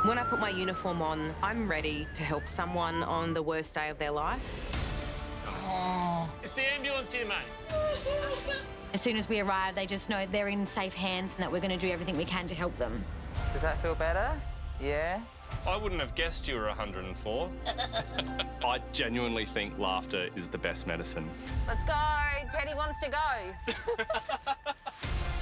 When I put my uniform on, I'm ready to help someone on the worst day of their life. Oh. It's the ambulance here, mate. As soon as we arrive, they just know they're in safe hands and that we're going to do everything we can to help them. Does that feel better? Yeah? I wouldn't have guessed you were 104. I genuinely think laughter is the best medicine. Let's go. Teddy wants to go.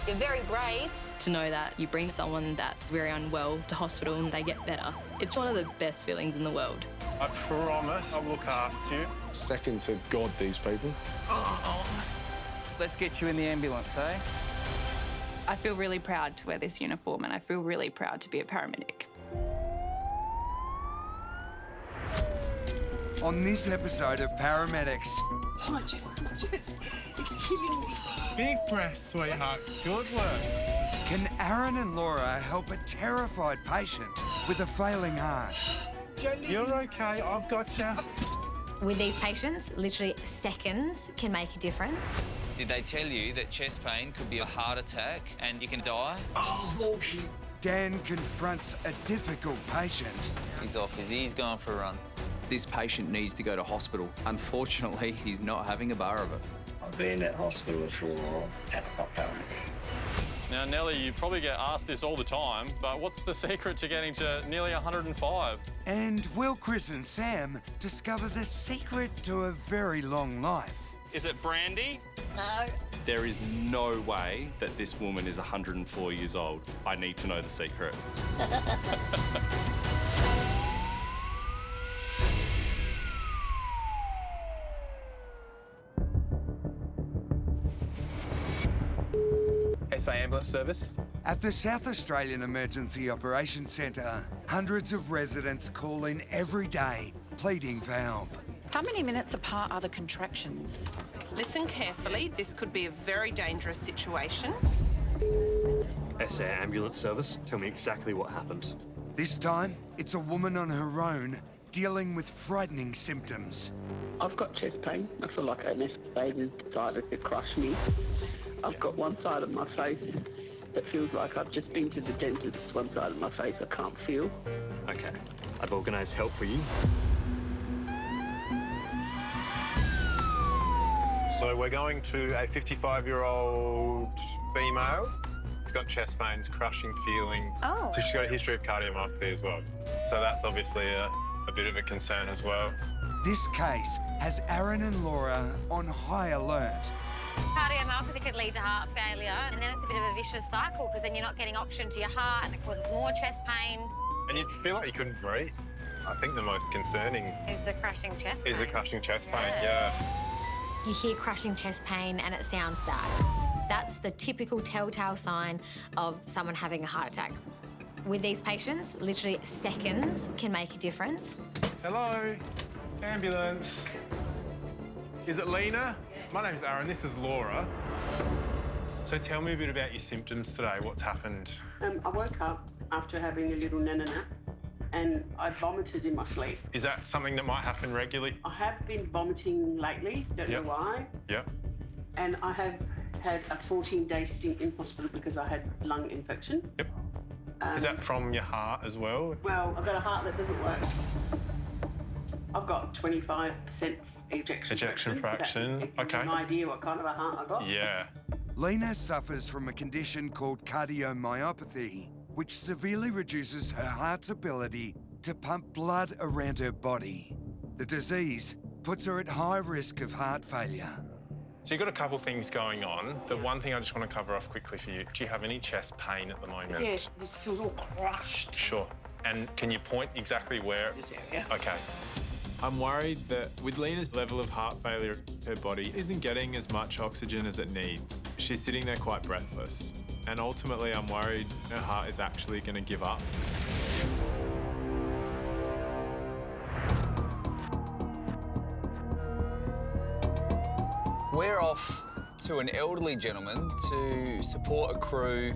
You're very brave. To know that you bring someone that's very unwell to hospital and they get better. It's one of the best feelings in the world. I promise I'll look after you. Second to God, these people. Let's get you in the ambulance, eh? I feel really proud to wear this uniform and I feel really proud to be a paramedic. On this episode of Paramedics... Oh, Jess, it's killing me. Big breath, sweetheart. Good work. Can Aaron and Laura help a terrified patient with a failing heart? You're okay, I've got you. With these patients, literally seconds can make a difference. Did they tell you that chest pain could be a heart attack and you can die? Oh, bullshit. Dan confronts a difficult patient. He's off, is he? He's going for a run. This patient needs to go to hospital. Unfortunately, he's not having a bar of it. I've been at hospital for a while and I'm not paramedic. Now, Nellie, you probably get asked this all the time, but what's the secret to getting to nearly 105? And will Chris and Sam discover the secret to a very long life? Is it brandy? No. There is no way that this woman is 104 years old. I need to know the secret. SA Ambulance Service. At the South Australian Emergency Operations Centre, hundreds of residents call in every day, pleading for help. How many minutes apart are the contractions? Listen carefully. This could be a very dangerous situation. SA Ambulance Service, tell me exactly what happened. This time, it's a woman on her own, dealing with frightening symptoms. I've got chest pain. I feel like an aspirated decided to crush me. I've got one side of my face that feels like I've just been to the dentist. One side of my face I can't feel. Okay, I've organised help for you. So we're going to a 55-year-old female. She's got chest pains, crushing feeling. Oh. So she's got a history of cardiomyopathy as well. So that's obviously a bit of a concern as well. This case has Aaron and Laura on high alert. Cardiomyopathy could lead to heart failure, and then it's a bit of a vicious cycle because then you're not getting oxygen to your heart and it causes more chest pain. And you'd feel like you couldn't breathe. I think the most concerning Is the crushing chest pain. is the crushing chest pain, yeah. You hear crushing chest pain and it sounds bad. That's the typical telltale sign of someone having a heart attack. With these patients, literally seconds can make a difference. Hello, ambulance. Is it Lena? My name's Aaron, this is Laura. So tell me a bit about your symptoms today. What's happened? I woke up after having a little nana nap and I vomited in my sleep. Is that something that might happen regularly? I have been vomiting lately, don't know why. Yep. And I have had a 14-day stint in hospital because I had lung infection. Yep. Is that from your heart as well? Well, I've got a heart that doesn't work. I've got 25% ejection fraction. Okay. An idea what kind of a heart I got? Yeah. Lena suffers from a condition called cardiomyopathy, which severely reduces her heart's ability to pump blood around her body. The disease puts her at high risk of heart failure. So you've got a couple things going on. The one thing I just want to cover off quickly for you, do you have any chest pain at the moment? Yes, this feels all crushed. Sure. And can you point exactly where? This area. Okay. I'm worried that with Lena's level of heart failure, her body isn't getting as much oxygen as it needs. She's sitting there quite breathless. And ultimately, I'm worried her heart is actually going to give up. We're off to an elderly gentleman to support a crew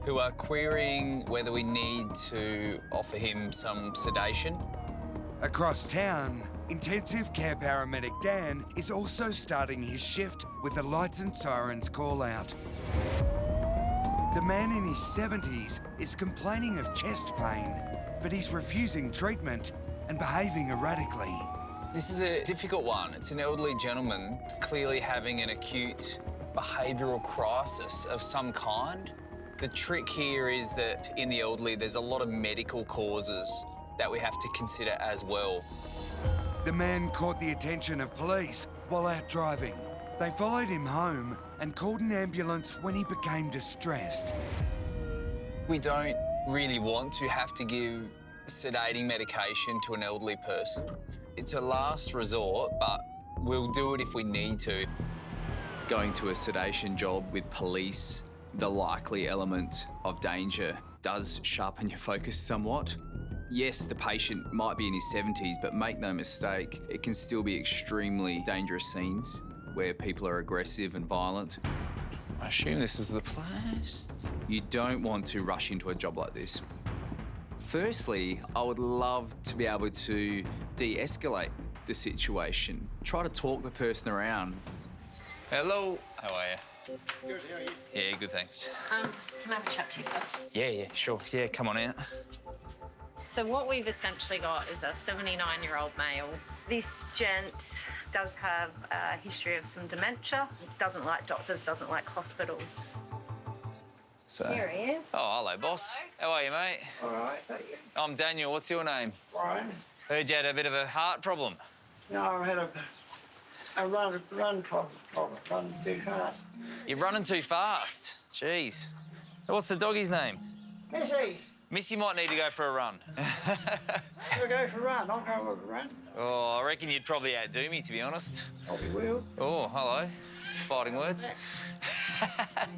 who are querying whether we need to offer him some sedation. Across town, intensive care paramedic Dan is also starting his shift with the lights and sirens call out. The man in his 70s is complaining of chest pain, but he's refusing treatment and behaving erratically. This is a difficult one. It's an elderly gentleman clearly having an acute behavioural crisis of some kind. The trick here is that in the elderly, there's a lot of medical causes that we have to consider as well. The man caught the attention of police while out driving. They followed him home and called an ambulance when he became distressed. We don't really want to have to give sedating medication to an elderly person. It's a last resort, but we'll do it if we need to. Going to a sedation job with police, the likely element of danger does sharpen your focus somewhat. Yes, the patient might be in his 70s, but make no mistake, it can still be extremely dangerous scenes where people are aggressive and violent. I assume this is the place. You don't want to rush into a job like this. Firstly, I would love to be able to de-escalate the situation. Try to talk the person around. Hello. How are you? Good, how are you? Yeah, good, thanks. Can I have a chat to you first? Yeah, sure. Yeah, come on out. So what we've essentially got is a 79-year-old male. This gent does have a history of some dementia, doesn't like doctors, doesn't like hospitals. So, Here he is. Oh, hello, boss. How are you, mate? All right, thank you. I'm Daniel. What's your name? Brian. Heard you had a bit of a heart problem. No, I had a run problem, running too fast. You're running too fast. Jeez. What's the doggy's name? Missy, Missy might need to go for a run. we'll go for a run. I'll go for a run. Oh, I reckon you'd probably outdo me, to be honest. Probably will. Oh, hello. It's fighting words.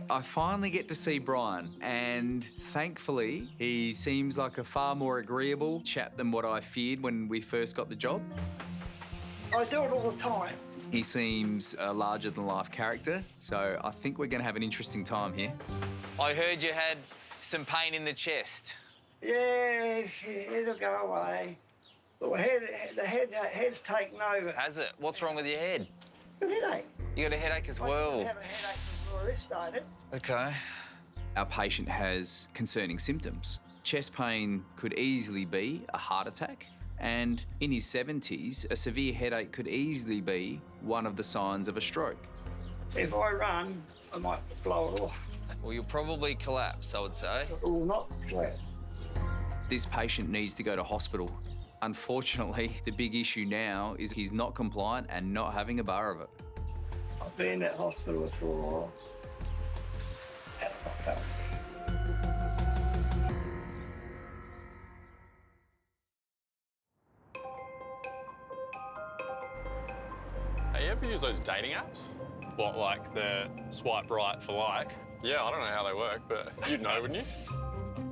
I finally get to see Brian, and thankfully, he seems like a far more agreeable chap than what I feared when we first got the job. I do it all the time. He seems a larger-than-life character, so I think we're going to have an interesting time here. I heard you had some pain in the chest. Yeah, it'll go away. The head's taken over. Has it? What's wrong with your head? A headache. You got a headache as I well? have a headache before this started. Okay. Our patient has concerning symptoms. Chest pain could easily be a heart attack, and in his 70s, a severe headache could easily be one of the signs of a stroke. If I run, I might blow it off. Well, you'll probably collapse, I would say. It will not collapse. This patient needs to go to hospital. Unfortunately, the big issue now is he's not compliant and not having a bar of it. I've been in that hospital for a while. Hey, you ever use those dating apps? What, like the swipe right for like? Yeah, I don't know how they work, but you'd know, wouldn't you?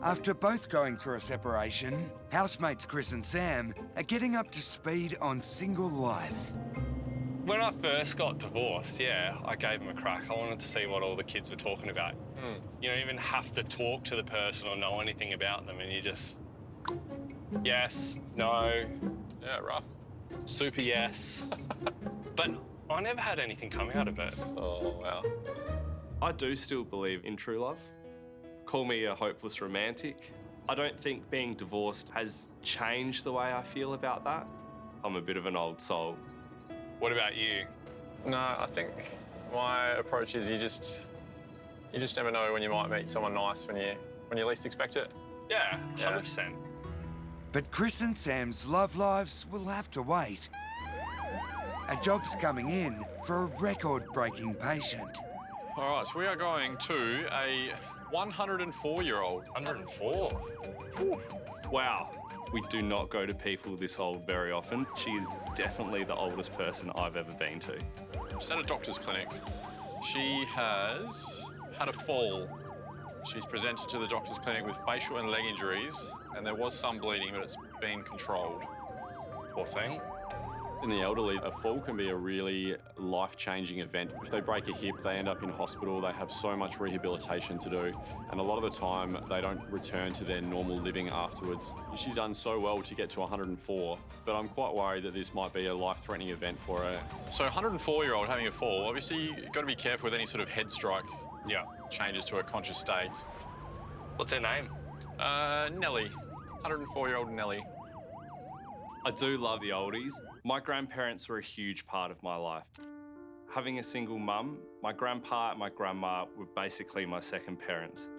After both going through a separation, housemates Chris and Sam are getting up to speed on single life. When I first got divorced, yeah, I gave them a crack. I wanted to see what all the kids were talking about. You don't even have to talk to the person or know anything about them, and you just... Yes, no. Yeah, rough. Super yes. But I never had anything come out of it. Oh, wow. I do still believe in true love. Call me a hopeless romantic. I don't think being divorced has changed the way I feel about that. I'm a bit of an old soul. What about you? No, I think my approach is you just never know when you might meet someone nice when you least expect it. Yeah, 100%. But Chris and Sam's love lives will have to wait. A job's coming in for a record-breaking patient. All right, so we are going to a 104-year-old. 104? Wow. We do not go to people this old very often. She is definitely the oldest person I've ever been to. She's at a doctor's clinic. She has had a fall. She's presented to the doctor's clinic with facial and leg injuries, and there was some bleeding, but it's been controlled. Poor thing. In the elderly, a fall can be a really life-changing event. If they break a hip, they end up in hospital, they have so much rehabilitation to do, and a lot of the time, they don't return to their normal living afterwards. She's done so well to get to 104, but I'm quite worried that this might be a life-threatening event for her. So 104-year-old having a fall, obviously you've got to be careful with any sort of head strike. Yeah. changes to her conscious state. What's her name? Nellie, 104-year-old Nellie. I do love the oldies. My grandparents were a huge part of my life. Having a single mum, my grandpa and my grandma were basically my second parents.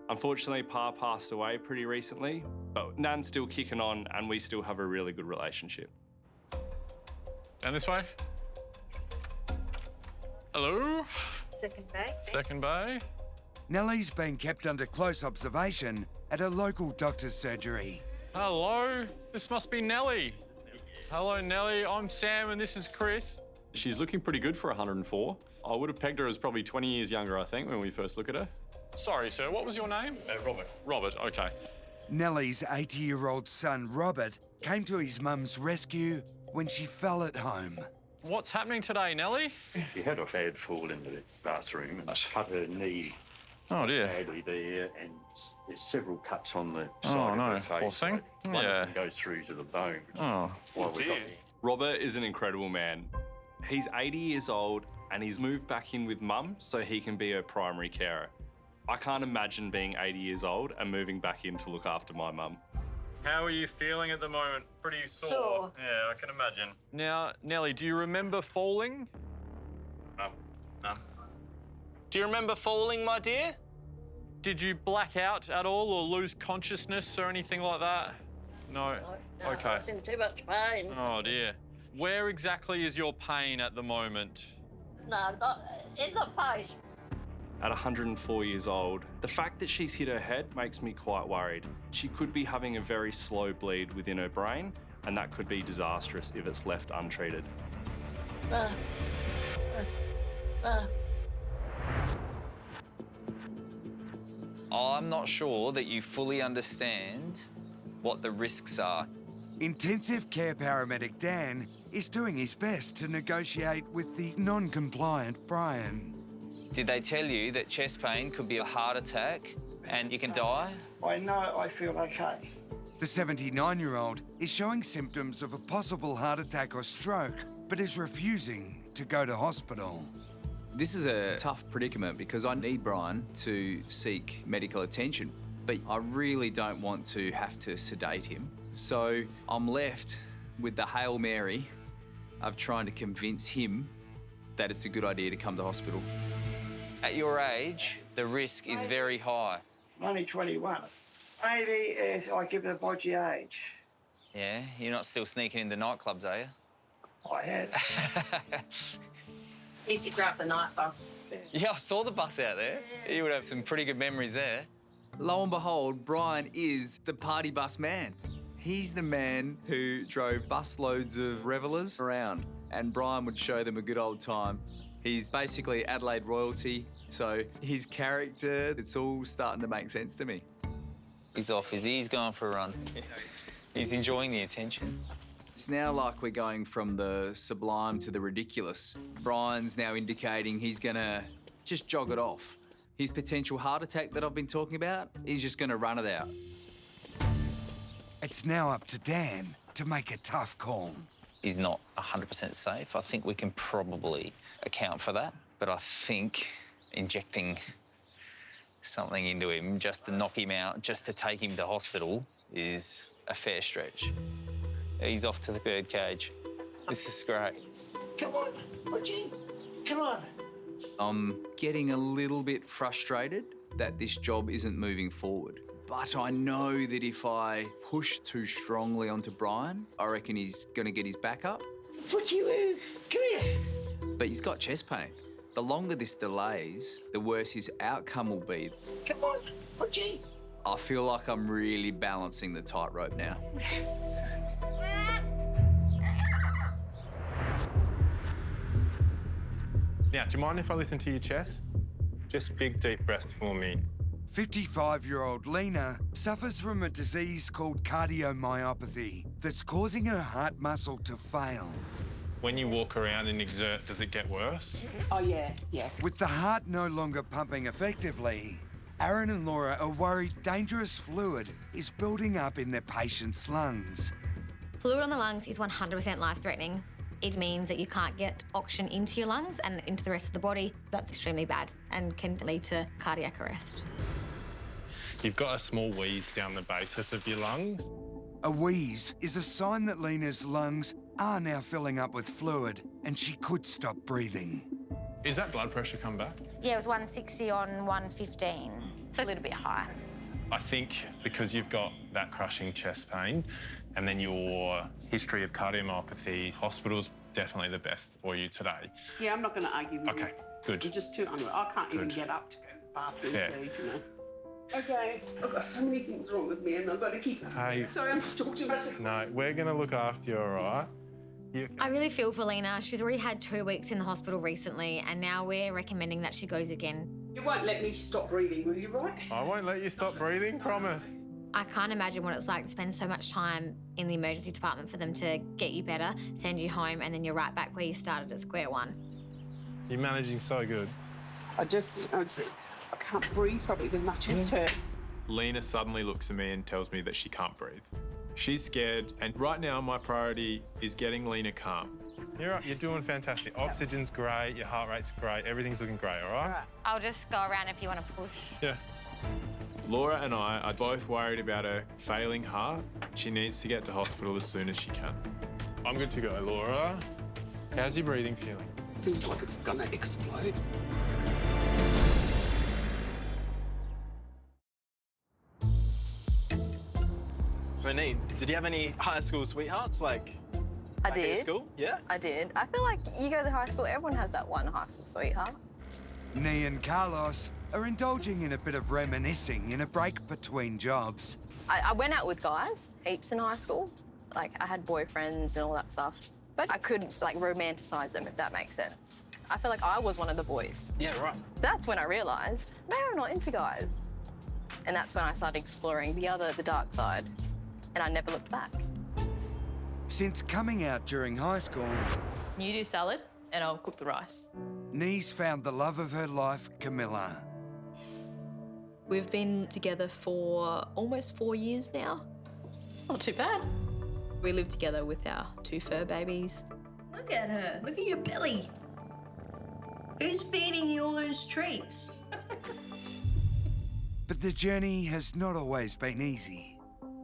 Unfortunately, Pa passed away pretty recently, but Nan's still kicking on and we still have a really good relationship. Down this way. Hello? Second bay. Second bay. Nellie's been kept under close observation at a local doctor's surgery. Hello, this must be Nellie. Hello, Nellie. I'm Sam and this is Chris. She's looking pretty good for 104. I would have pegged her as probably 20 years younger, I think, when we first look at her. Sorry, sir, what was your name? Robert. Robert, okay. Nellie's 80-year-old son, Robert, came to his mum's rescue when she fell at home. What's happening today, Nellie? She had a bad fall into the bathroom and cut her knee. Oh, dear. Badly there, and there's several cuts on the Oh, side no, of her face. poor thing. So one Yeah. of them goes through to the bone. Oh, Why we got Robert is an incredible man. He's 80 years old and he's moved back in with mum so he can be her primary carer. I can't imagine being 80 years old and moving back in to look after my mum. How are you feeling at the moment? Pretty sore. Sore. Yeah, I can imagine. Now, Nellie, do you remember falling? No. Do you remember falling, my dear? Did you black out at all or lose consciousness or anything like that? No? Okay. I was in too much pain. Oh, dear. Where exactly is your pain at the moment? No, not in the face. At 104 years old, the fact that she's hit her head makes me quite worried. She could be having a very slow bleed within her brain, and that could be disastrous if it's left untreated. I'm not sure that you fully understand what the risks are. Intensive care paramedic Dan is doing his best to negotiate with the non-compliant Brian. Did they tell you that chest pain could be a heart attack and you can die? I know I feel okay. The 79-year-old is showing symptoms of a possible heart attack or stroke, but is refusing to go to hospital. This is a tough predicament because I need Brian to seek medical attention, but I really don't want to have to sedate him. So I'm left with the Hail Mary of trying to convince him that it's a good idea to come to hospital. At your age, the risk is very high. I'm only 21. Maybe I give it a bodgy age. Yeah, you're not still sneaking into nightclubs, are you? I had. I used to grab the night bus. Yeah, I saw the bus out there. You would have some pretty good memories there. Lo and behold, Brian is the party bus man. He's the man who drove busloads of revellers around, and Brian would show them a good old time. He's basically Adelaide royalty, so his character, it's all starting to make sense to me. He's off, is he? He's going for a run. He's enjoying the attention. It's now like we're going from the sublime to the ridiculous. Brian's now indicating he's gonna just jog it off. His potential heart attack that I've been talking about, he's just gonna run it out. It's now up to Dan to make a tough call. He's not 100% safe. I think we can probably account for that. But I think injecting something into him just to knock him out, just to take him to hospital, is a fair stretch. He's off to the birdcage. This is great. Come on, Butchie. Come on. I'm getting a little bit frustrated that this job isn't moving forward. But I know that if I push too strongly onto Brian, I reckon he's going to get his back up. Butchie, come here. But he's got chest pain. The longer this delays, the worse his outcome will be. Come on, Butchie. I feel like I'm really balancing the tightrope now. Now, do you mind if I listen to your chest? Just big, deep breaths for me. 55-year-old Lena suffers from a disease called cardiomyopathy that's causing her heart muscle to fail. When you walk around and exert, does it get worse? Oh, yeah. With the heart no longer pumping effectively, Aaron and Laura are worried dangerous fluid is building up in their patient's lungs. Fluid on the lungs is 100% life-threatening. It means that you can't get oxygen into your lungs and into the rest of the body. That's extremely bad and can lead to cardiac arrest. You've got a small wheeze down the basis of your lungs. A wheeze is a sign that Lena's lungs are now filling up with fluid and she could stop breathing. Is that blood pressure come back? Yeah, it was 160 on 115, so a little bit high. I think because you've got that crushing chest pain and then your history of cardiomyopathy, hospital's definitely the best for you today. Yeah, I'm not going to argue with you. Okay, good. You're just too unwell. I can't even Good. get up to go to the bathroom, Yeah. so, you know. Okay, I've got so many things wrong with me and I've got to keep... Hey. Sorry, I'm just talking to myself. No, we're going to look after you, all right? I really feel for Lena. She's already had 2 weeks in the hospital recently, and now we're recommending that she goes again. You won't let me stop breathing, will you, right? I won't let you stop breathing, promise. I can't imagine what it's like to spend so much time in the emergency department for them to get you better, send you home, and then you're right back where you started at square one. You're managing so good. I can't breathe properly because my chest hurts. Lena suddenly looks at me and tells me that she can't breathe. She's scared, and right now my priority is getting Lena calm. You're doing fantastic. Oxygen's great, your heart rate's great, everything's looking great, all right? I'll just go around if you want to push. Yeah. Laura and I are both worried about her failing heart. She needs to get to hospital as soon as she can. I'm good to go, Laura. How's your breathing feeling? Feels like it's gonna explode. So, Neen, did you have any high school sweethearts, like I back at your did. school? Yeah? I did. I feel like you go to high school, everyone has that one high school sweetheart. Nee and Carlos are indulging in a bit of reminiscing in a break between jobs. I went out with guys, heaps in high school. Like, I had boyfriends and all that stuff. But I could, like, romanticize them, if that makes sense. I feel like I was one of the boys. Yeah, right. So that's when I realised, maybe I'm not into guys. And that's when I started exploring the dark side. And I never looked back. Since coming out during high school, You do salad, and I'll cook the rice. Nee's found the love of her life, Camilla. We've been together for almost 4 years now. It's not too bad. We live together with our 2 fur babies. Look at her. Look at your belly. Who's feeding you all those treats? But the journey has not always been easy.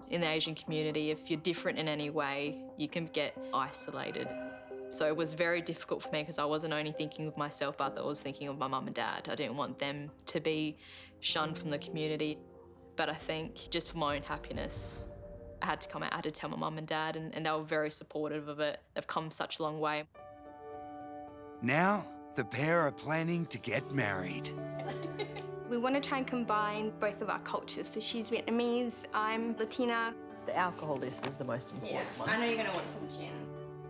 In the Asian community, if you're different in any way, you can get isolated. So it was very difficult for me because I wasn't only thinking of myself, but I was thinking of my mum and dad. I didn't want them to be shunned from the community. But I think just for my own happiness, I had to come out, I had to tell my mum and dad, and they were very supportive of it. They've come such a long way. Now, the pair are planning to get married. We want to try and combine both of our cultures. So she's Vietnamese, I'm Latina. The alcohol list is the most important one. I know you're going to want some gin.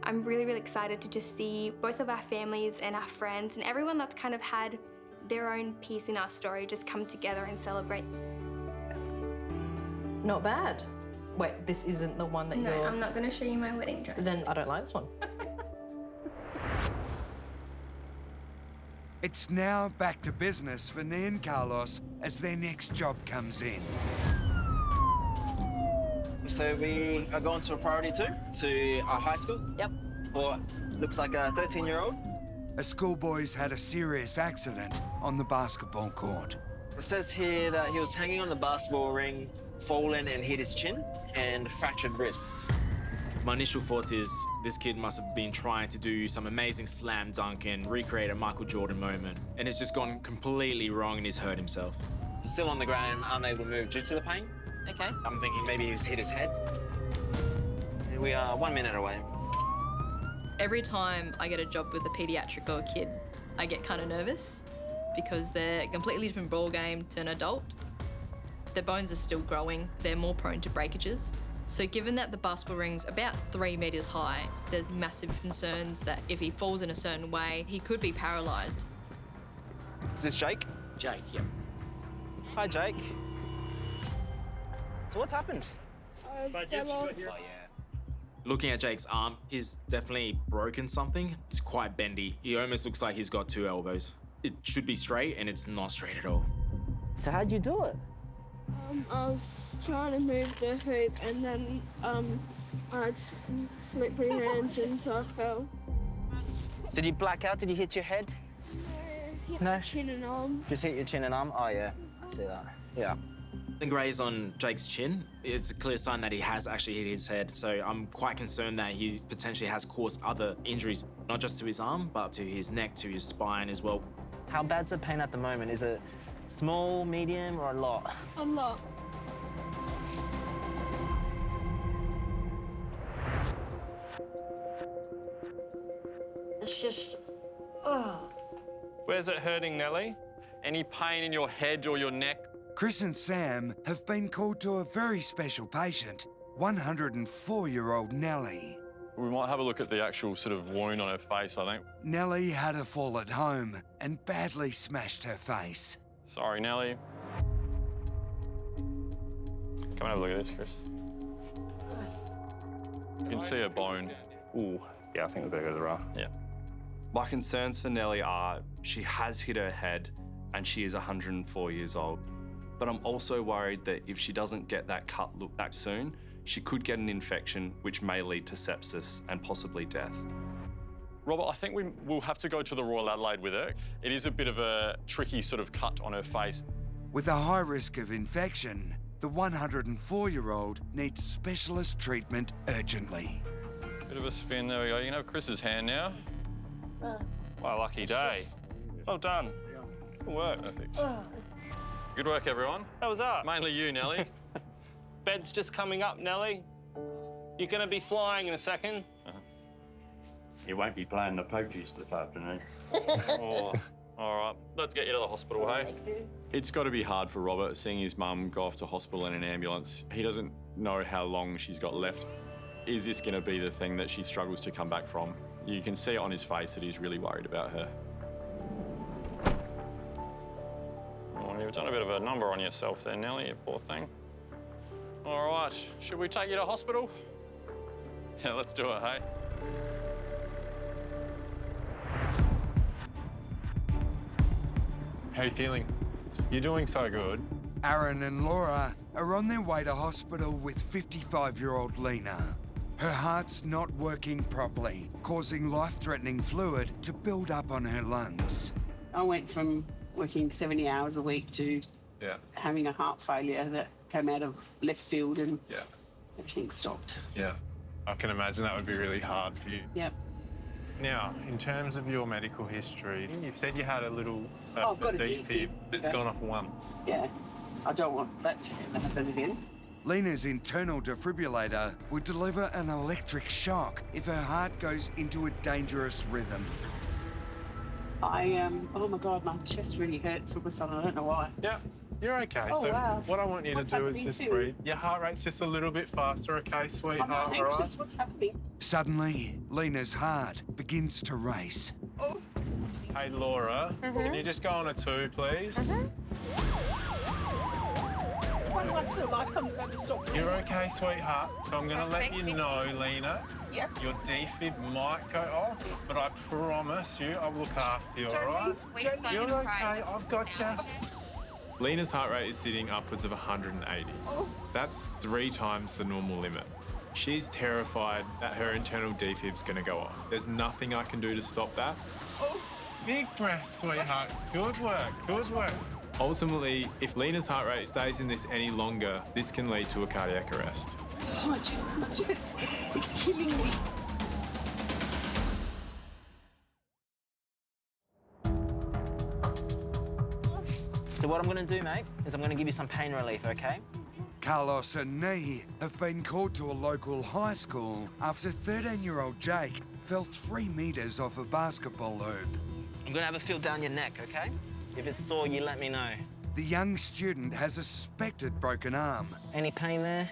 I'm really, really excited to just see both of our families and our friends and everyone that's kind of had their own piece in our story just come together and celebrate. Not bad. Wait, this isn't the one that No, you're... I'm not going to show you my wedding dress. Then I don't like this one. It's now back to business for Nee and Carlos as their next job comes in. So we are going to a priority 2, to our high school. Yep. For, looks like a 13-year-old. A schoolboy's had a serious accident on the basketball court. It says here that he was hanging on the basketball ring, fallen and hit his chin, and fractured wrist. My initial thought is this kid must have been trying to do some amazing slam dunk and recreate a Michael Jordan moment, and it's just gone completely wrong and he's hurt himself. He's still on the ground, unable to move due to the pain. Okay. I'm thinking maybe he's hit his head. We are 1 minute away. Every time I get a job with a paediatric or a kid, I get kind of nervous because they're a completely different ball game to an adult. Their bones are still growing. They're more prone to breakages. So given that the basketball ring's about 3 meters high, there's massive concerns that if he falls in a certain way, he could be paralyzed. Is this Jake? Jake, yep. Hi, Jake. So what's happened? Looking at Jake's arm, he's definitely broken something. It's quite bendy. He almost looks like he's got 2 elbows. It should be straight, and it's not straight at all. So how'd you do it? I was trying to move the hoop and then I had slippery hands and so I fell. Did you black out? Did you hit your head? Hit No. my chin and arm. Just hit your chin and arm? Oh, yeah. I see that. Yeah. The graze on Jake's chin, it's a clear sign that he has actually hit his head. So I'm quite concerned that he potentially has caused other injuries, not just to his arm, but to his neck, to his spine as well. How bad's the pain at the moment? Is it small, medium, or a lot? A lot. It's just, oh. Where's it hurting, Nellie? Any pain in your head or your neck? Chris and Sam have been called to a very special patient, 104-year-old Nellie. We might have a look at the actual sort of wound on her face, I think. Nellie had a fall at home and badly smashed her face. Sorry, Nellie. Come and have a look at this, Chris. You can see her bone. Ooh, yeah, I think we better go to the RAF. Yeah. My concerns for Nellie are she has hit her head and she is 104 years old. But I'm also worried that if she doesn't get that cut looked at soon, she could get an infection which may lead to sepsis and possibly death. Robert, I think we'll have to go to the Royal Adelaide with her. It is a bit of a tricky sort of cut on her face. With a high risk of infection, the 104-year-old needs specialist treatment urgently. Bit of a spin, there we go. You can have Chris's hand now. Wow, lucky day. Well done. Good work. Perfect. Good work, everyone. That was up. Mainly you, Nellie. Bed's just coming up, Nellie. You're going to be flying in a second. You won't be playing the pokies this afternoon. Oh, all right. Let's get you to the hospital, hey? It's got to be hard for Robert seeing his mum go off to hospital in an ambulance. He doesn't know how long she's got left. Is this going to be the thing that she struggles to come back from? You can see it on his face that he's really worried about her. Oh, you've done a bit of a number on yourself there, Nellie, you poor thing. All right, should we take you to hospital? Yeah, let's do it, hey? How are you feeling? You're doing so good. Aaron and Laura are on their way to hospital with 55-year-old Lena. Her heart's not working properly, causing life-threatening fluid to build up on her lungs. I went from working 70 hours a week to having a heart failure that came out of left field and everything stopped. Yeah. I can imagine that would be really hard for you. Yep. Now, in terms of your medical history, you've said you had a little I've got a defib that's Okay. gone off once. Yeah. I don't want that to happen again. Lena's internal defibrillator would deliver an electric shock if her heart goes into a dangerous rhythm. Oh my God, my chest really hurts all of a sudden. I don't know why. Yeah, you're okay. Oh, so wow. what I want you What's to do is happening just too? breathe. Your heart rate's just a little bit faster, okay, sweetheart? I'm all right? anxious. What's happening? Suddenly, Lena's heart begins to race. Hey, Laura, can you just go on a 2, please? Why do I feel like I'm going to stop? You're okay, sweetheart. So I'm going to let you know, Lena, Yep. your defib might go off, but I promise you I'll look after you, all right? You're okay, I've got you. Lena's heart rate is sitting upwards of 180. That's 3 times the normal limit. She's terrified that her internal defib's going to go off. There's nothing I can do to stop that. Big breath, sweetheart. Good work, good work. Ultimately, if Lena's heart rate stays in this any longer, this can lead to a cardiac arrest. Oh, my chest, it's killing me. So what I'm going to do, mate, is I'm going to give you some pain relief, okay? Carlos and Nee have been called to a local high school after 13-year-old Jake fell 3 metres off a basketball hoop. I'm going to have a feel down your neck, okay? If it's sore, you let me know. The young student has a suspected broken arm. Any pain there?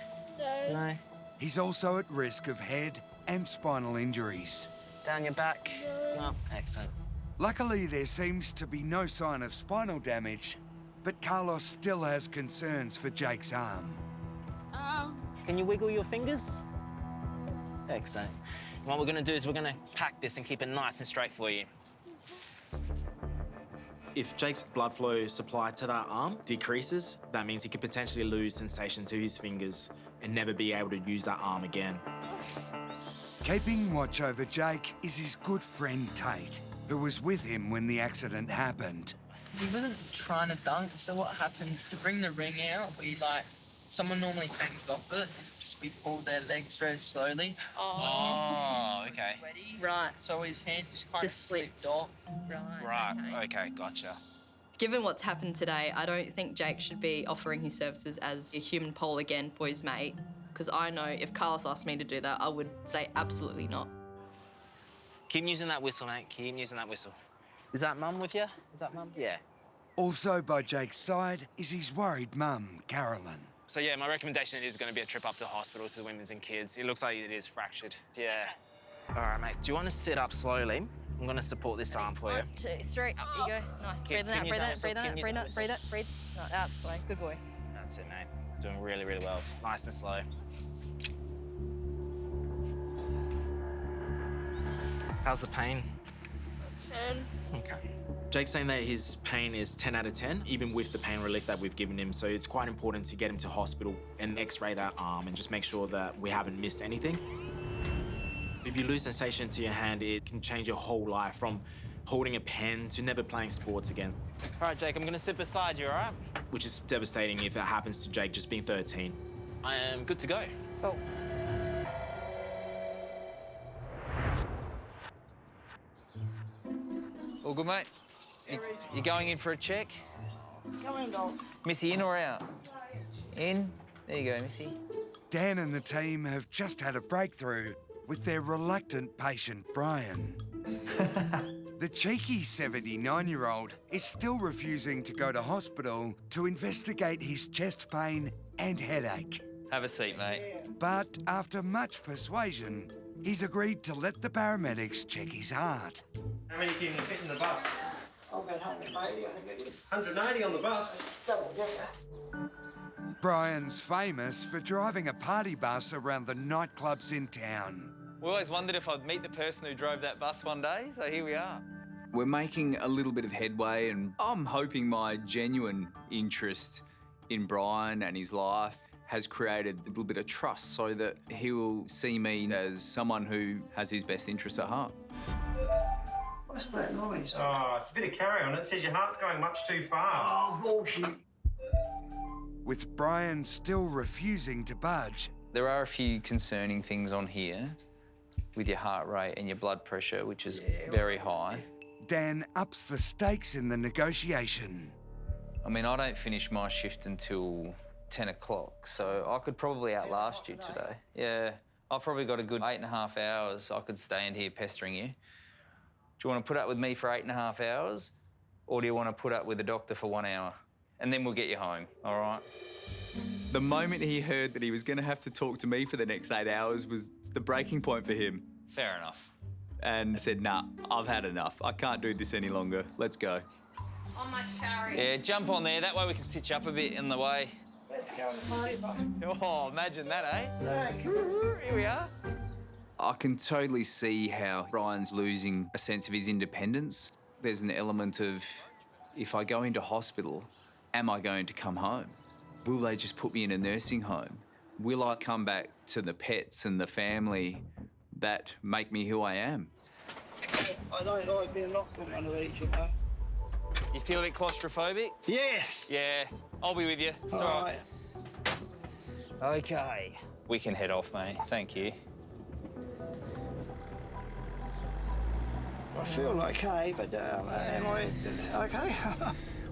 No. He's also at risk of head and spinal injuries. Down your back? No. Excellent. Luckily, there seems to be no sign of spinal damage, but Carlos still has concerns for Jake's arm. Can you wiggle your fingers? Excellent. What we're going to do is we're going to pack this and keep it nice and straight for you. If Jake's blood flow supply to that arm decreases, that means he could potentially lose sensation to his fingers and never be able to use that arm again. Keeping watch over Jake is his good friend Tate, who was with him when the accident happened. We weren't trying to dunk, so what happens to bring the ring out? Someone normally hangs off it, we pull their legs very slowly. Oh, okay. Right. So his hand just kind of slipped off. Right, okay, gotcha. Given what's happened today, I don't think Jake should be offering his services as a human pole again for his mate, because I know if Carlos asked me to do that, I would say absolutely not. Keep using that whistle, mate. Keep using that whistle. Is that Mum with you? Is that Mum? Yeah. Also by Jake's side is his worried mum, Carolyn. So, yeah, my recommendation is going to be a trip up to hospital to the women's and kids. It looks like it is fractured. Yeah. All right, mate. Do you want to sit up slowly? I'm going to support this arm for you. 1, 2, 3. Up you go. Nice. Breathe in, breathe in. Breathe. No, that's the way. Good boy. That's it, mate. Doing really, really well. Nice and slow. How's the pain? 10. Okay. Jake's saying that his pain is 10 out of 10, even with the pain relief that we've given him. So it's quite important to get him to hospital and x-ray that arm and just make sure that we haven't missed anything. If you lose sensation to your hand, it can change your whole life, from holding a pen to never playing sports again. All right, Jake, I'm going to sit beside you, all right? Which is devastating if it happens to Jake just being 13. I am good to go. Oh. All good, mate? You going in for a check? Come in, dog. Missy, in or out? In. There you go, Missy. Dan and the team have just had a breakthrough with their reluctant patient, Brian. The cheeky 79-year-old is still refusing to go to hospital to investigate his chest pain and headache. Have a seat, mate. But after much persuasion, he's agreed to let the paramedics check his heart. How many can you fit in the bus? I've got 180, I think it is. 180 on the bus? Double decker. Brian's famous for driving a party bus around the nightclubs in town. We always wondered if I'd meet the person who drove that bus one day, so here we are. We're making a little bit of headway, and I'm hoping my genuine interest in Brian and his life has created a little bit of trust so that he will see me as someone who has his best interests at heart. What's that noise? Oh, it's a bit of carry on. It says your heart's going much too fast. Oh, bullshit. With Brian still refusing to budge. There are a few concerning things on here with your heart rate and your blood pressure, which is very high. Dan ups the stakes in the negotiation. I mean, I don't finish my shift until 10 o'clock, so I could probably outlast you today. Yeah, I've probably got a good 8.5 hours I could stay in here pestering you. Do you want to put up with me for 8.5 hours, or do you want to put up with the doctor for 1 hour? And then we'll get you home, all right? The moment he heard that he was going to have to talk to me for the next 8 hours was the breaking point for him. Fair enough. And said, nah, I've had enough. I can't do this any longer. Let's go. On my chariot. Yeah, jump on there. That way we can stitch up a bit in the way. Oh, imagine that, eh? Here we are. I can totally see how Brian's losing a sense of his independence. There's an element of, if I go into hospital, am I going to come home? Will they just put me in a nursing home? Will I come back to the pets and the family that make me who I am? I don't like being locked in one of these, you know. You feel a bit claustrophobic? Yes. Yeah, I'll be with you. It's all right. Okay. We can head off, mate. Thank you. I feel okay, but am I okay?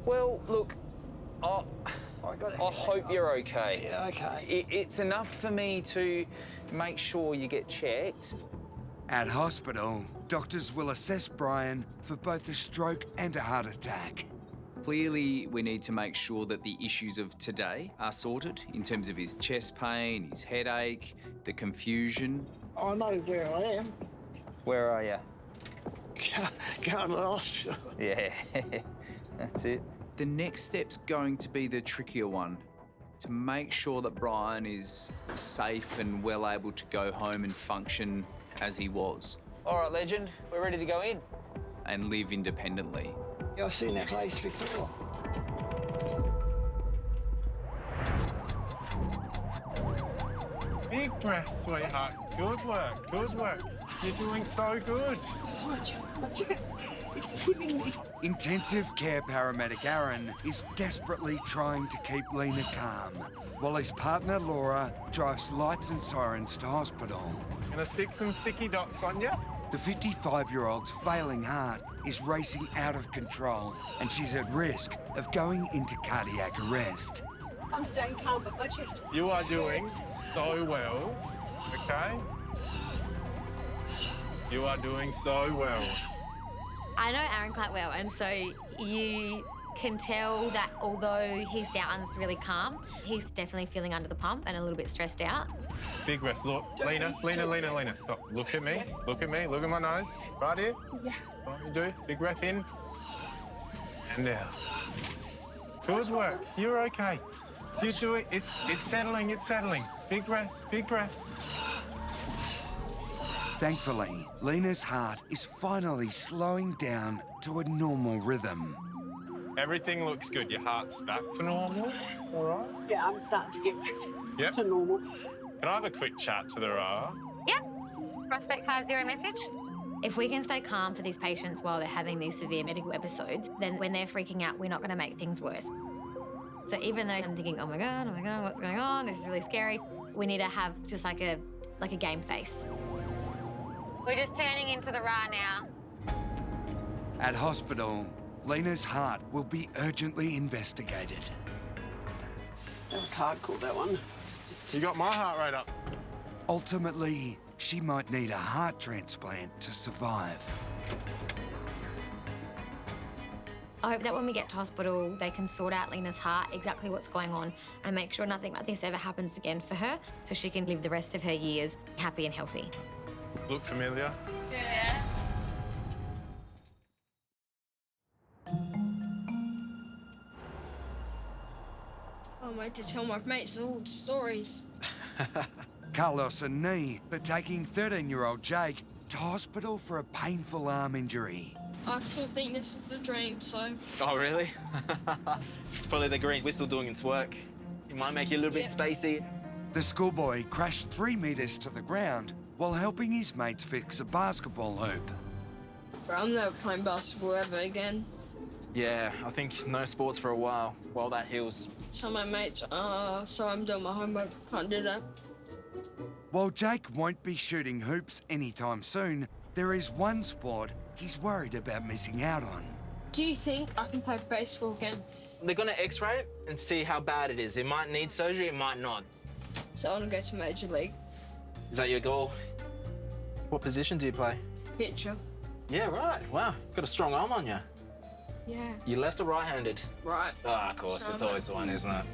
Well, look, I hope you're okay. Yeah, okay. It's enough for me to make sure you get checked. At hospital, doctors will assess Brian for both a stroke and a heart attack. Clearly, we need to make sure that the issues of today are sorted in terms of his chest pain, his headache, the confusion. I know where I am. Where are you? Going to the hospital. Yeah, that's it. The next step's going to be the trickier one, to make sure that Brian is safe and well able to go home and function as he was. All right, legend, we're ready to go in. And live independently. Yeah, I've seen that place before. You Big breath, sweetheart. Good work, good work. You're doing so good. It's killing me. Intensive care paramedic Aaron is desperately trying to keep Lena calm, while his partner Laura drives lights and sirens to hospital. Gonna stick some sticky dots on you? The 55-year-old's failing heart is racing out of control, and she's at risk of going into cardiac arrest. I'm staying calm, but my chest. You are doing so well, okay? You are doing so well. I know Aaron quite well, and so you can tell that although he sounds really calm, he's definitely feeling under the pump and a little bit stressed out. Big breath. Look, Lena, stop. Look at me, look at my nose. Right here. Yeah. What you do? Big breath in. And out. Good work. You're okay. You do it. It's settling, Big breaths, big breaths. Thankfully, Lena's heart is finally slowing down to a normal rhythm. Everything looks good. Your heart's back to normal, all right? Yeah, I'm starting to get back to normal. Can I have a quick chat to the RA? Yeah. Prospect 50 message. If we can stay calm for these patients while they're having these severe medical episodes, then when they're freaking out, we're not going to make things worse. So even though I'm thinking, oh my God, what's going on? This is really scary. We need to have just like a game face. We're just turning into the RA now. At hospital, Lena's heart will be urgently investigated. That was hardcore, that one. You got my heart rate up. Ultimately, she might need a heart transplant to survive. I hope that when we get to hospital, they can sort out Lena's heart, exactly what's going on, and make sure nothing like this ever happens again for her, so she can live the rest of her years happy and healthy. Look familiar? Yeah. I'm made to tell my mates old stories. Carlos and Nee are taking 13-year-old Jake to hospital for a painful arm injury. I still think this is a dream, so... Oh, really? It's probably the green whistle doing its work. It might make you a little bit spacey. The schoolboy crashed 3 meters to the ground while helping his mates fix a basketball hoop. Bro, I'm never playing basketball ever again. Yeah, I think no sports for a while that heals. Tell my mates, so I'm doing my homework, can't do that. While Jake won't be shooting hoops anytime soon, there is one sport he's worried about missing out on. Do you think I can play baseball again? They're gonna x-ray it and see how bad it is. It might need surgery, it might not. So I want to go to Major League. Is that your goal? What position do you play? Pitcher. Yeah, right. Wow, got a strong arm on you. Yeah. You left or right-handed? Right. Ah, of course, it's always the one, isn't it?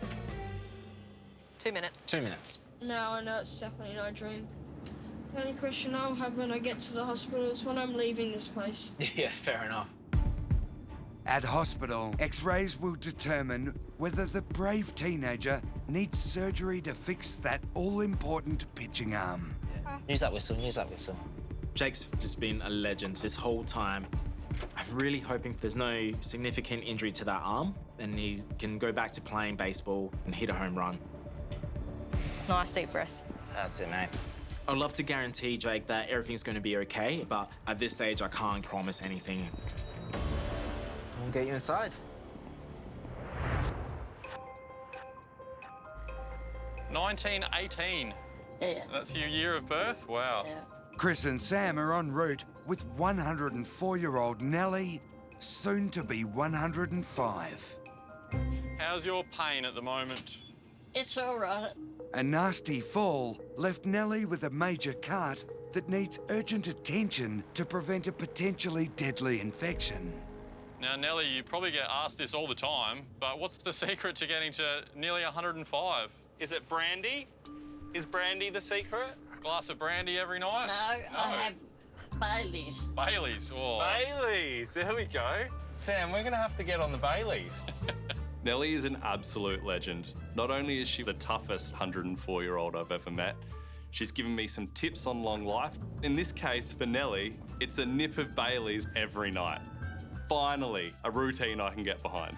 2 minutes. 2 minutes. No, I know it's definitely no dream. The only question I'll have when I get to the hospital is when I'm leaving this place. Yeah, fair enough. At hospital, x-rays will determine whether the brave teenager needs surgery to fix that all-important pitching arm. Use that whistle, use that whistle. Jake's just been a legend this whole time. I'm really hoping there's no significant injury to that arm and he can go back to playing baseball and hit a home run. Nice deep breath. That's it, mate. I'd love to guarantee Jake that everything's going to be okay, but at this stage, I can't promise anything. We'll get you inside. $19.18. Yeah. That's your year of birth? Wow. Yeah. Chris and Sam are en route with 104-year-old Nellie, soon to be 105. How's your pain at the moment? It's all right. A nasty fall left Nellie with a major cut that needs urgent attention to prevent a potentially deadly infection. Now, Nellie, you probably get asked this all the time, but what's the secret to getting to nearly 105? Is it brandy? Is brandy the secret? Glass of brandy every night? No, I have Baileys. Baileys, oh. Baileys, there we go. Sam, we're gonna have to get on the Baileys. Nellie is an absolute legend. Not only is she the toughest 104-year-old I've ever met, she's given me some tips on long life. In this case, for Nellie, it's a nip of Baileys every night. Finally, a routine I can get behind.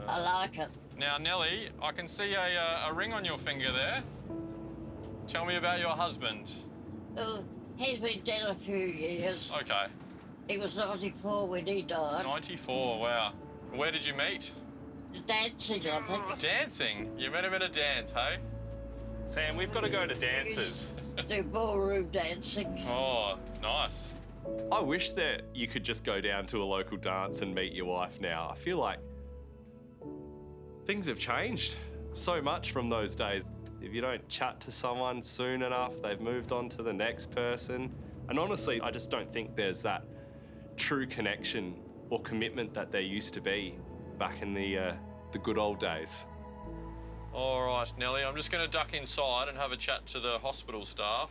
I like it. Now, Nellie, I can see a ring on your finger there. Tell me about your husband. Oh, he's been dead a few years. Okay. He was 94 when he died. 94, wow. Where did you meet? Dancing, I think. Dancing? You met him at a dance, hey? Sam, we've got to go to dances. Do ballroom dancing. Oh, nice. I wish that you could just go down to a local dance and meet your wife now. I feel like things have changed so much from those days. If you don't chat to someone soon enough, they've moved on to the next person. And honestly, I just don't think there's that true connection or commitment that there used to be back in the good old days. All right, Nellie, I'm just going to duck inside and have a chat to the hospital staff.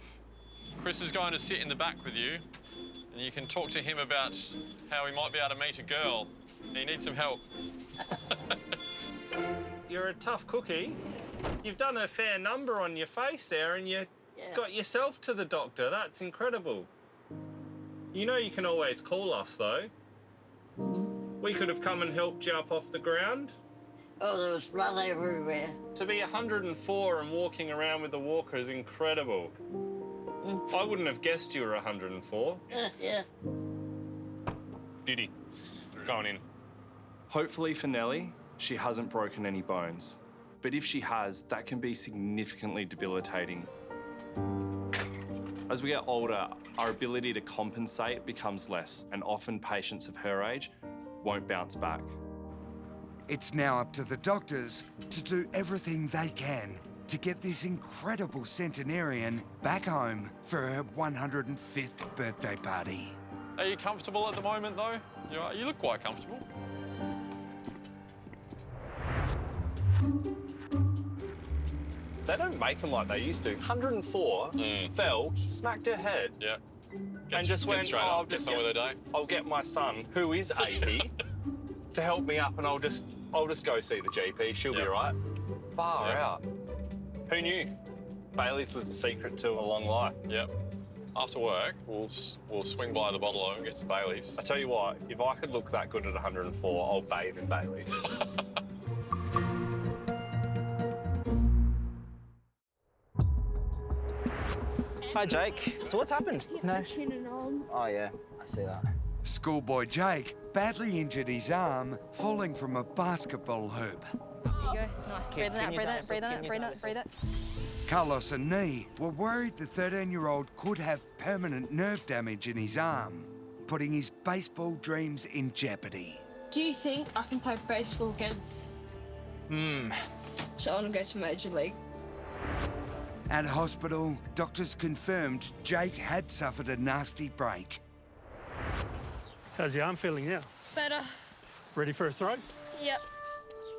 Chris is going to sit in the back with you, and you can talk to him about how he might be able to meet a girl. He needs some help. You're a tough cookie. You've done a fair number on your face there, and you got yourself to the doctor. That's incredible. You know you can always call us, though. We could have come and helped you up off the ground. Oh, there was blood everywhere. To be 104 and walking around with the walker is incredible. I wouldn't have guessed you were 104. Yeah. Judy, going in. Hopefully for Nellie, she hasn't broken any bones. But if she has, that can be significantly debilitating. As we get older, our ability to compensate becomes less, and often patients of her age won't bounce back. It's now up to the doctors to do everything they can to get this incredible centenarian back home for her 105th birthday party. Are you comfortable at the moment, though? You look quite comfortable. They don't make them like they used to. 104, fell, smacked her head. Yeah. And just went, straight oh, up, get on with their day. I'll get my son, who is 80, to help me up, and I'll just go see the GP. She'll be all right. Far out. Who knew? Bailey's was the secret to a long life. Yep. After work, we'll swing by the bottle and get some Baileys. I tell you what, if I could look that good at 104, I'll bathe in Bailey's. Hi, Jake. So what's happened? No. Oh, yeah, I see that. Schoolboy Jake badly injured his arm falling from a basketball hoop. There you go. Nice. Breathe it out, breathe it, breathe it, breathe it, breathe it. Carlos and Nee were worried the 13-year-old could have permanent nerve damage in his arm, putting his baseball dreams in jeopardy. Do you think I can play baseball again? So I want to go to Major League. At hospital, doctors confirmed Jake had suffered a nasty break. How's your arm feeling now? Better. Ready for a throw? Yep.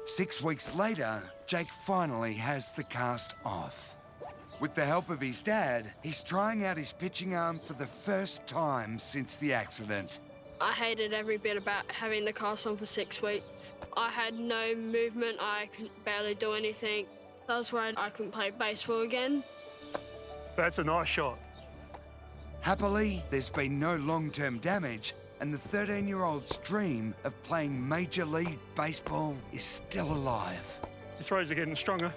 6 weeks later, Jake finally has the cast off. With the help of his dad, he's trying out his pitching arm for the first time since the accident. I hated every bit about having the cast on for 6 weeks. I had no movement, I could barely do anything. I was worried I couldn't play baseball again. That's a nice shot. Happily, there's been no long-term damage, and the 13-year-old's dream of playing Major League Baseball is still alive. Your throws are getting stronger.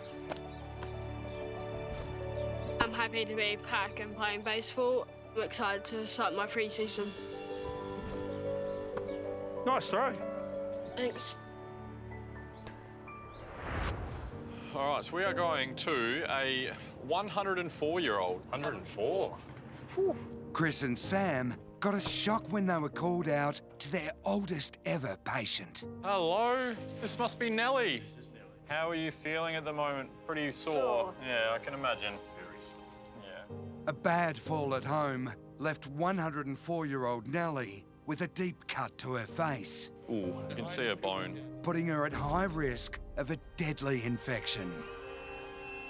I'm happy to be back and playing baseball. I'm excited to start my pre-season. Nice throw. Thanks. All right, so we are going to a 104-year-old. 104? Chris and Sam got a shock when they were called out to their oldest ever patient. Hello, this must be Nellie. How are you feeling at the moment? Pretty sore. Yeah, I can imagine. Yeah. A bad fall at home left 104-year-old Nellie with a deep cut to her face. Ooh, you can see a bone. Putting her at high risk of a deadly infection.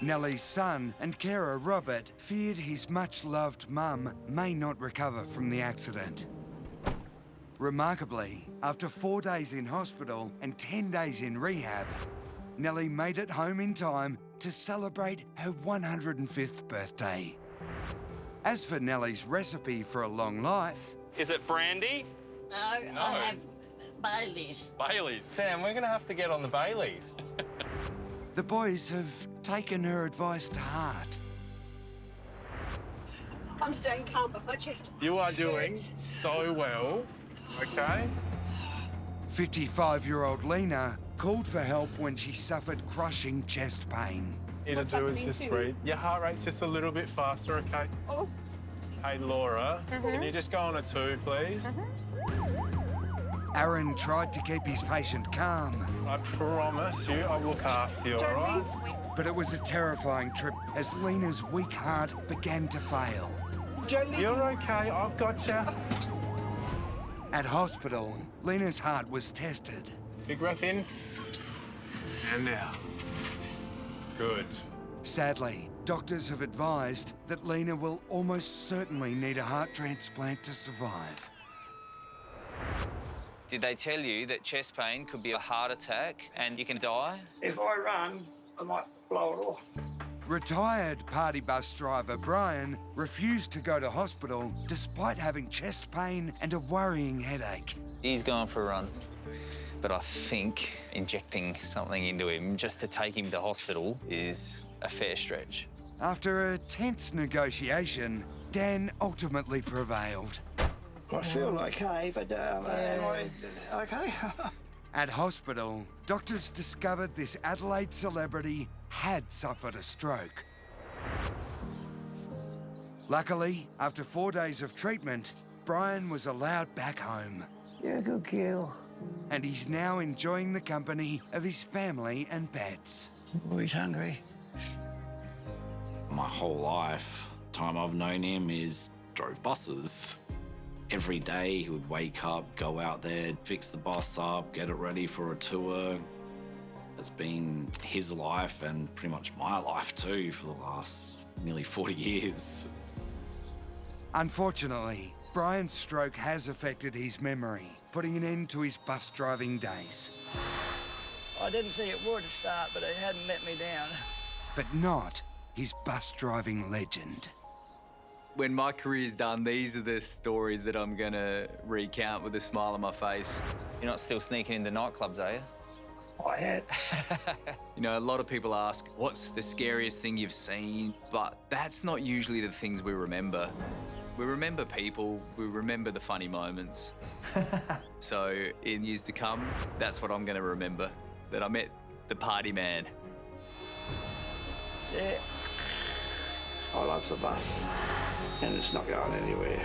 Nellie's son and carer Robert feared his much-loved mum may not recover from the accident. Remarkably, after 4 days in hospital and 10 days in rehab, Nellie made it home in time to celebrate her 105th birthday. As for Nellie's recipe for a long life... Is it brandy? No, I have Baileys. Baileys? Sam, we're going to have to get on the Baileys. The boys have taken her advice to heart. I'm staying calm, but my chest. You are doing so well, okay? 55-year-old Lena called for help when she suffered crushing chest pain. Need to do is just breathe. Your heart rate's just a little bit faster, okay? Oh. Hey, Laura, can you just go on a 2, please? Aaron tried to keep his patient calm. I promise you I'll look after you, all right? But it was a terrifying trip as Lena's weak heart began to fail. You're okay, I've got you. At hospital, Lena's heart was tested. Big breath in. And out. Good. Sadly, doctors have advised that Lena will almost certainly need a heart transplant to survive. Did they tell you that chest pain could be a heart attack and you can die? If I run, I might blow it off. Retired party bus driver Brian refused to go to hospital despite having chest pain and a worrying headache. He's going for a run. But I think injecting something into him just to take him to hospital is a fair stretch. After a tense negotiation, Dan ultimately prevailed. I feel okay, but anyway, okay. At hospital, doctors discovered this Adelaide celebrity had suffered a stroke. Luckily, after 4 days of treatment, Brian was allowed back home. Yeah, good girl. And he's now enjoying the company of his family and pets. Oh, he's hungry. My whole life, time I've known him is drove buses. Every day he would wake up, go out there, fix the bus up, get it ready for a tour. It's been his life and pretty much my life too for the last nearly 40 years. Unfortunately, Brian's stroke has affected his memory, putting an end to his bus driving days. I didn't think it would start, but it hadn't let me down. But not his bus driving legend. When my career's done, these are the stories that I'm gonna recount with a smile on my face. You're not still sneaking into nightclubs, are you? I had. You know, a lot of people ask, what's the scariest thing you've seen? But that's not usually the things we remember. We remember people, we remember the funny moments. So in years to come, that's what I'm gonna remember, that I met the party man. Yeah. I love the bus, and it's not going anywhere.